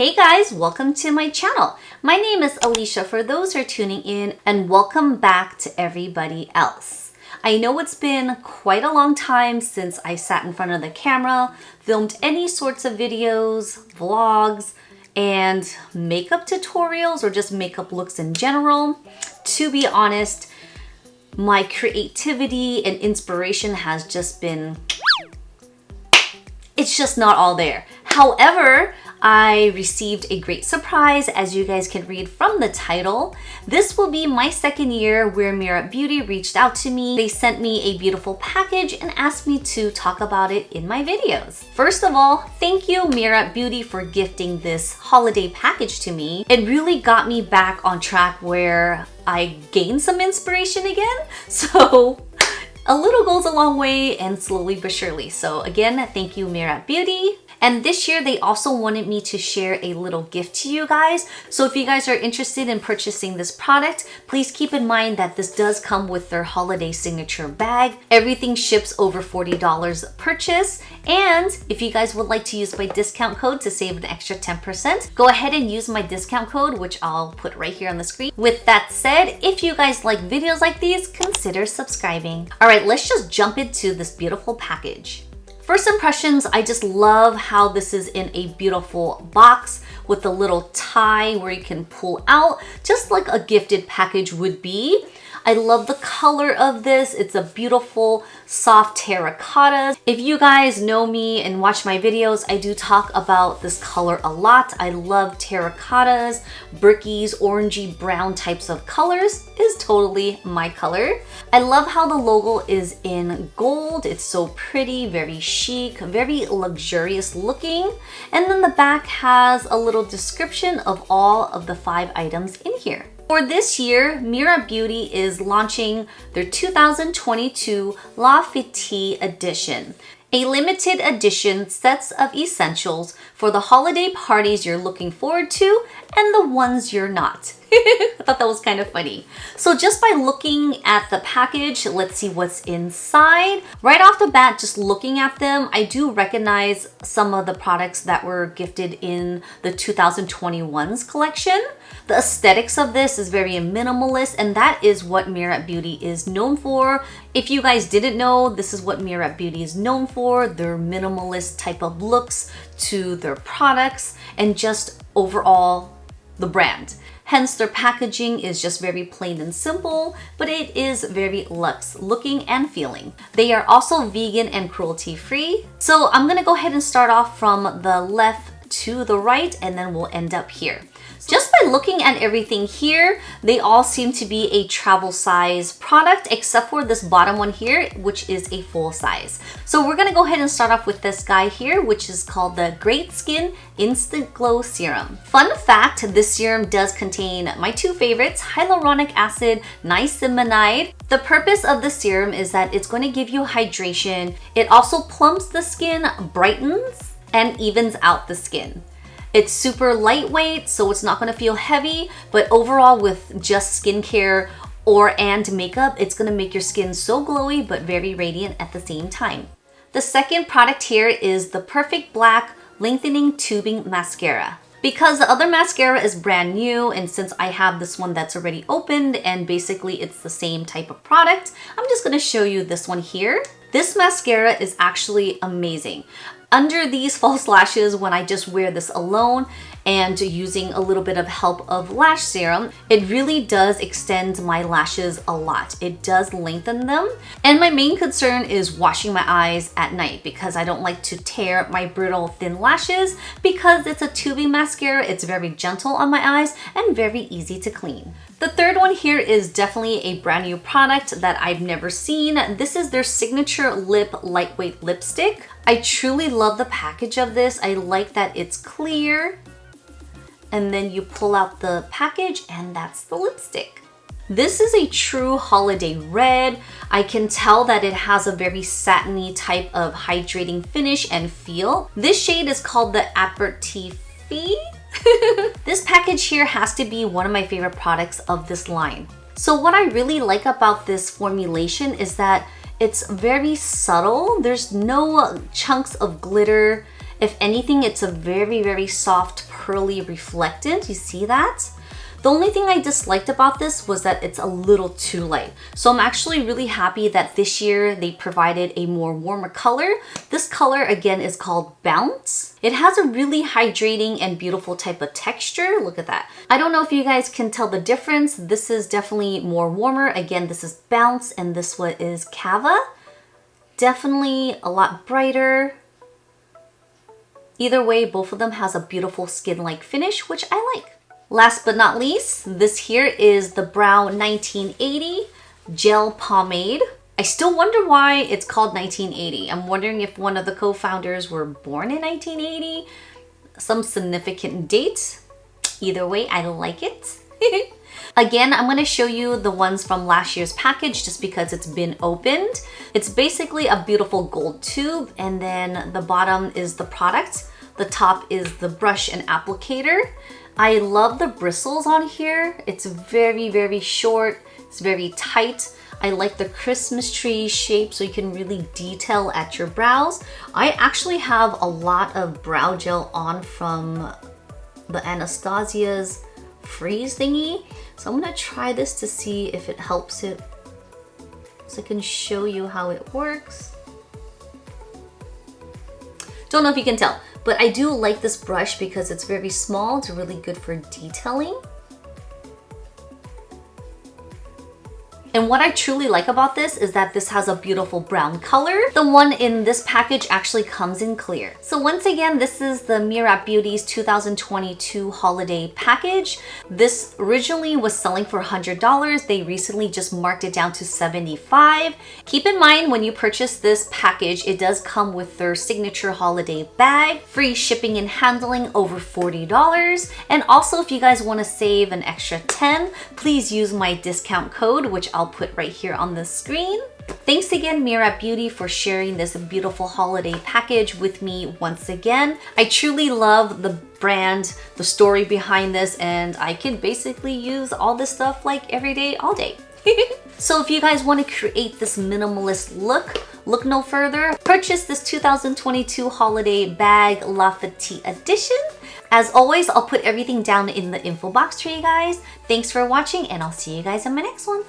Hey guys, welcome to my channel. My name is Alicia for those who are tuning in, and welcome back to everybody else. I know it's been quite a long time since I sat in front of the camera, filmed any sorts of videos, vlogs, and makeup tutorials or just makeup looks in general. To be honest, my creativity and inspiration has just been, it's just not all there. However, I received a great surprise, as you guys can read from the title. This will be my second year where Mirror Beauty reached out to me. They sent me a beautiful package and asked me to talk about it in my videos. First of all, thank you Mirror Beauty for gifting this holiday package to me. It really got me back on track where I gained some inspiration again. So a little goes a long way, and slowly but surely. So again, thank you Mirror Beauty. And this year, they also wanted me to share a little gift to you guys. So if you guys are interested in purchasing this product, please keep in mind that this does come with their holiday signature bag. Everything ships over $40 purchase. And if you guys would like to use my discount code to save an extra 10%, go ahead and use my discount code, which I'll put right here on the screen. With that said, if you guys like videos like these, consider subscribing. All right, let's just jump into this beautiful package. First impressions, I just love how this is in a beautiful box with a little tie where you can pull out, just like a gifted package would be. I love the color of this. It's a beautiful, soft terracotta. If you guys know me and watch my videos, I do talk about this color a lot. I love terracottas, brickies, orangey brown types of colors is totally my color. I love how the logo is in gold. It's so pretty, very chic, very luxurious looking. And then the back has a little description of all of the 5 items in here. For this year, Mirror Beauty is launching their 2022 Fete edition, a limited edition sets of essentials for the holiday parties you're looking forward to and the ones you're not. I thought that was kind of funny. So just by looking at the package, let's see what's inside. Right off the bat, just looking at them, I do recognize some of the products that were gifted in the 2021's collection. The aesthetics of this is very minimalist, and that is what Mirror Beauty is known for. If you guys didn't know, this is what Mirror Beauty is known for, their minimalist type of looks to their products and just overall the brand. Hence, their packaging is just very plain and simple, but it is very luxe looking and feeling. They are also vegan and cruelty free. So I'm gonna go ahead and start off from the left to the right, and then we'll end up here. Just by looking at everything here, they all seem to be a travel size product, except for this bottom one here, which is a full size. So we're gonna go ahead and start off with this guy here, which is called the Great Skin Instant Glow Serum. Fun fact, this serum does contain my 2 favorites, hyaluronic acid, niacinamide. The purpose of the serum is that it's going to give you hydration. It also plumps the skin, brightens, and evens out the skin. It's super lightweight, so it's not gonna feel heavy, but overall with just skincare and makeup, it's gonna make your skin so glowy but very radiant at the same time. The second product here is the Perfect Black Lengthening Tubing Mascara. Because the other mascara is brand new, and since I have this one that's already opened and basically it's the same type of product, I'm just gonna show you this one here. This mascara is actually amazing. Under these false lashes, when I just wear this alone and using a little bit of help of lash serum, it really does extend my lashes a lot. It does lengthen them. And my main concern is washing my eyes at night because I don't like to tear my brittle thin lashes. Because it's a tubing mascara, it's very gentle on my eyes and very easy to clean. The third one here is definitely a brand new product that I've never seen. This is their signature lip lightweight lipstick. I truly love the package of this. I like that it's clear. And then you pull out the package and that's the lipstick. This is a true holiday red. I can tell that it has a very satiny type of hydrating finish and feel. This shade is called the Aperitif. This package here has to be one of my favorite products of this line. So what I really like about this formulation is that it's very subtle. There's no chunks of glitter. If anything, it's a very soft, pearly reflectant. You see that? The only thing I disliked about this was that it's a little too light. So I'm actually really happy that this year they provided a more warmer color. This color again is called Bounce. It has a really hydrating and beautiful type of texture. Look at that. I don't know if you guys can tell the difference. This is definitely more warmer. Again, this is Bounce and this one is Cava. Definitely a lot brighter. Either way, both of them has a beautiful skin-like finish, which I like. Last but not least, this here is the Brow 1980 Gel Pomade. I still wonder why it's called 1980. I'm wondering if one of the co-founders were born in 1980, some significant date. Either way, I like it. Again, I'm going to show you the ones from last year's package just because it's been opened. It's basically a beautiful gold tube, and then the bottom is the product. The top is the brush and applicator. I love the bristles on here. It's very short. It's very tight. I like the Christmas tree shape so you can really detail at your brows. I actually have a lot of brow gel on from the Anastasia's freeze thingy. So I'm gonna try this to see if it helps it. So I can show you how it works. Don't know if you can tell, but I do like this brush because it's very small. It's really good for detailing. And what I truly like about this is that this has a beautiful brown color. The one in this package actually comes in clear. So once again, this is the Murad Beauty's 2022 holiday package. This originally was selling for $100. They recently just marked it down to $75. Keep in mind when you purchase this package, it does come with their signature holiday bag, free shipping and handling over $40. And also if you guys want to save an extra $10, please use my discount code, which I'll put right here on the screen. Thanks again, Murad Beauty, for sharing this beautiful holiday package with me once again. I truly love the brand, the story behind this, and I can basically use all this stuff like every day, all day. So if you guys want to create this minimalist look no further. Purchase this 2022 holiday bag La Fete edition. As always, I'll put everything down in the info box for you guys. Thanks for watching, and I'll see you guys in my next one.